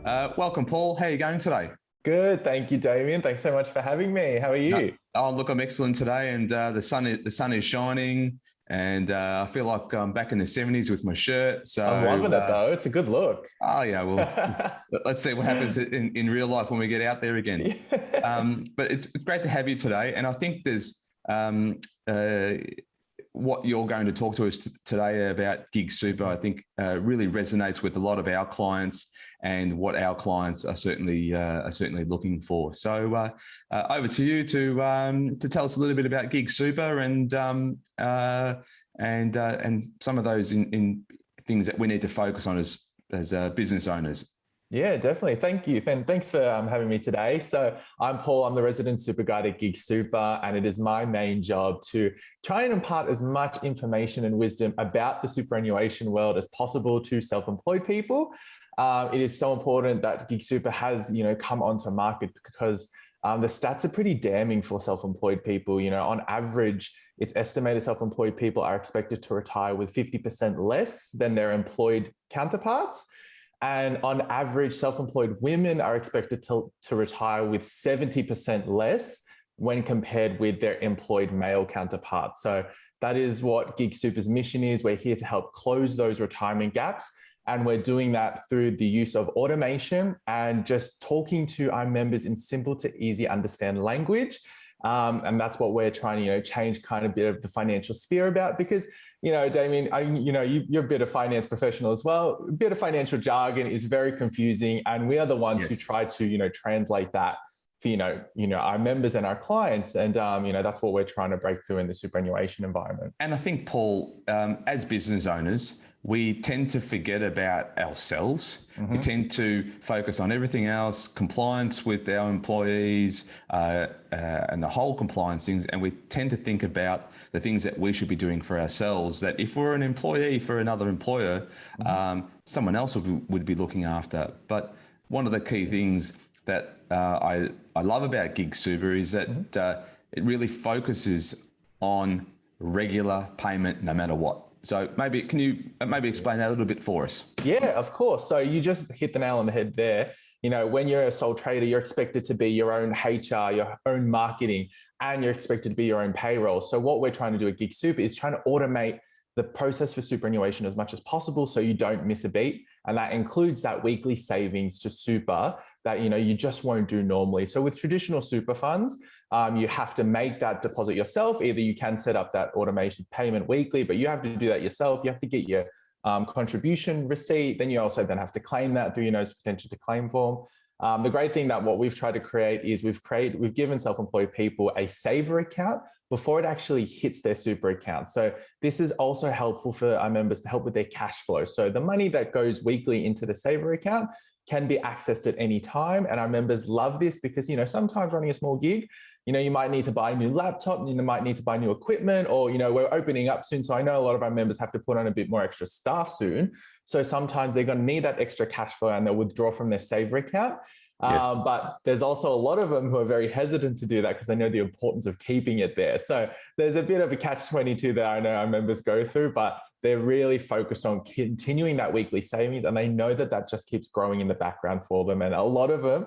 Welcome, Paul. How are you going today? Good, thank you, Damian. Thanks so much for having me. How are you? Look, I'm excellent today, and the sun is shining, and I feel like I'm back in the '70s with my shirt. I'm loving it Uh, though. It's a good look. oh yeah, well, let's see what happens in real life when we get out there again. Yeah. But it's great to have you today, and I think there's uh, what you're going to talk to us today about Gig Super, I think really resonates with a lot of our clients and what our clients are certainly looking for. So over to you to tell us a little bit about Gig Super and some of those in things that we need to focus on as business owners. Yeah, definitely. Thank you. And thanks for having me today. So I'm Paul. I'm the resident super guide at Gig Super, and it is my main job to try and impart as much information and wisdom about the superannuation world as possible to self-employed people. It is so important that Gig Super has, come onto market because the stats are pretty damning for self-employed people. On average, it's estimated self-employed people are expected to retire with 50% less than their employed counterparts. And on average, self-employed women are expected to retire with 70% less when compared with their employed male counterparts. So that is what Gig Super's mission is. We're here to help close those retirement gaps. And we're doing that through the use of automation and just talking to our members in simple to easy understand language. And that's what we're trying to, change kind of a bit of the financial sphere about, because, Damien, you're a bit of finance professional as well. A bit of financial jargon is very confusing. And we are the ones who try to, translate that for, our members and our clients. And, that's what we're trying to break through in the superannuation environment. And I think, Paul, as business owners, we tend to forget about ourselves. Mm-hmm. We tend to focus on everything else, compliance with our employees and the whole compliance things. And we tend to think about the things that we should be doing for ourselves, that if we're an employee for another employer, someone else would be looking after. But one of the key things that I love about Gig Super is that it really focuses on regular payment no matter what. So can you explain that a little bit for us? Yeah, of course. So you just hit the nail on the head there. When you're a sole trader, you're expected to be your own HR, your own marketing, and you're expected to be your own payroll. So what we're trying to do at Gig Super is trying to automate the process for superannuation as much as possible so you don't miss a beat. And that includes that weekly savings to super that, you just won't do normally. So with traditional super funds, you have to make that deposit yourself. Either you can set up that automation payment weekly, but you have to do that yourself. You have to get your contribution receipt. Then you also have to claim that through your notice of potential to claim form. The great thing that what we've tried to create is we've given self-employed people a saver account before it actually hits their super account. So this is also helpful for our members to help with their cash flow. So the money that goes weekly into the saver account can be accessed at any time. And our members love this because, sometimes running a small gig, you might need to buy a new laptop, you might need to buy new equipment, or, we're opening up soon. So I know a lot of our members have to put on a bit more extra staff soon. So sometimes they're going to need that extra cash flow and they'll withdraw from their saver account. Yes. But there's also a lot of them who are very hesitant to do that because they know the importance of keeping it there. So there's a bit of a catch-22 that I know our members go through, but they're really focused on continuing that weekly savings, and they know that just keeps growing in the background for them. And a lot of them,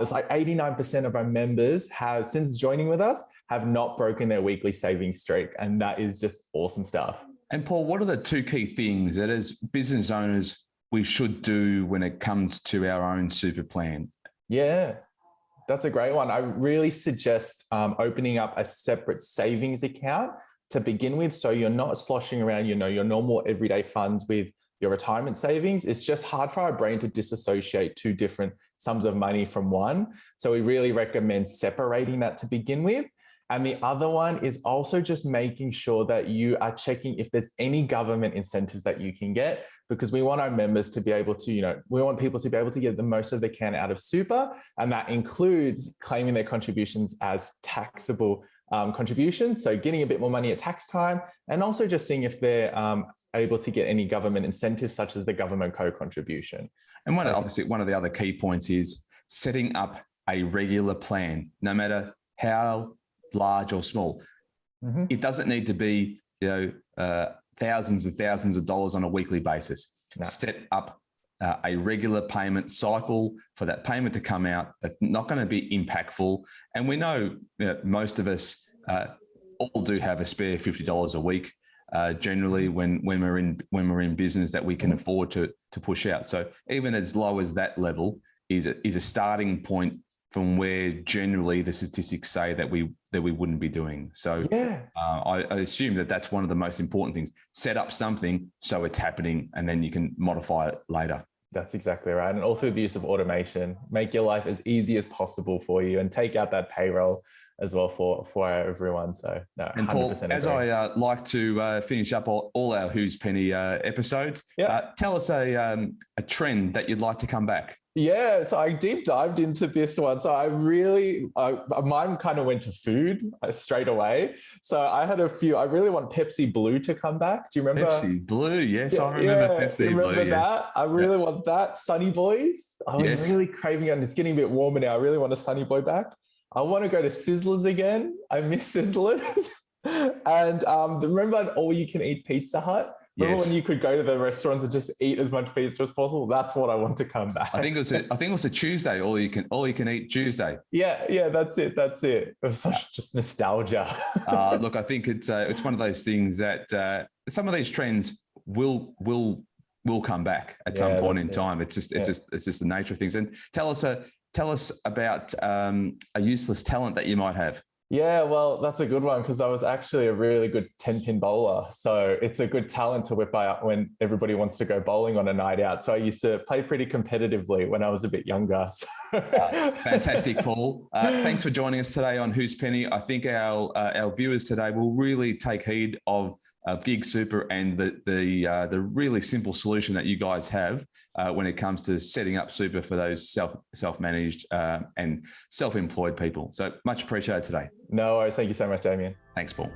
it's like 89% of our members have, since joining with us, have not broken their weekly savings streak. And that is just awesome stuff. And Paul, what are the two key things that as business owners we should do when it comes to our own super plan? Yeah, that's a great one. I really suggest opening up a separate savings account to begin with. So you're not sloshing around, your normal everyday funds with your retirement savings. It's just hard for our brain to disassociate two different sums of money from one. So we really recommend separating that to begin with. And the other one is also just making sure that you are checking if there's any government incentives that you can get, because we want our members to be able to, we want people to be able to get the most of they can out of super. And that includes claiming their contributions as taxable contributions. So getting a bit more money at tax time, and also just seeing if they're able to get any government incentives such as the government co-contribution. And obviously one of the other key points is setting up a regular plan, no matter how large or small. Mm-hmm. It doesn't need to be, thousands and thousands of dollars on a weekly basis. No. Set up a regular payment cycle for that payment to come out that's not going to be impactful. And we know, most of us all do have a spare $50 a week. Generally, when we're in business, that we can afford to push out. So even as low as that level is a starting point from where generally the statistics say that we wouldn't be doing. So I assume that that's one of the most important things. Set up something so it's happening, and then you can modify it later. That's exactly right. And all through the use of automation, make your life as easy as possible for you and take out that payroll as well for everyone. So no, and Paul, 100% as I like to finish up all our Who's Penny episodes, tell us a trend that you'd like to come back. Yeah, so I deep dived into this one. So mine kind of went to food straight away. So I had a few. I really want Pepsi Blue to come back. Do you remember? Pepsi Blue, yes, I remember Pepsi Blue. Remember that? Yes. I really want that. Sunny Boys. I was really craving it, and it's getting a bit warmer now. I really want a Sunny Boy back. I want to go to Sizzlers again. I miss Sizzlers. And remember an all-you-can-eat Pizza Hut? Remember when you could go to the restaurants and just eat as much pizza as possible? That's what I want to come back. I think it was a Tuesday, all you can eat Tuesday. Yeah, that's it. It was such just nostalgia. Look, I think it's one of those things that some of these trends will come back at some point in time. It's just the nature of things. And tell us about a useless talent that you might have. Yeah, well, that's a good one because I was actually a really good 10-pin bowler. So it's a good talent to whip out when everybody wants to go bowling on a night out. So I used to play pretty competitively when I was a bit younger. Fantastic, Paul. Thanks for joining us today on Who's Penny. I think our viewers today will really take heed of Gig Super and the really simple solution that you guys have when it comes to setting up super for those self-managed and self-employed people. So much appreciated today. No worries. Thank you so much, Damian. Thanks, Paul.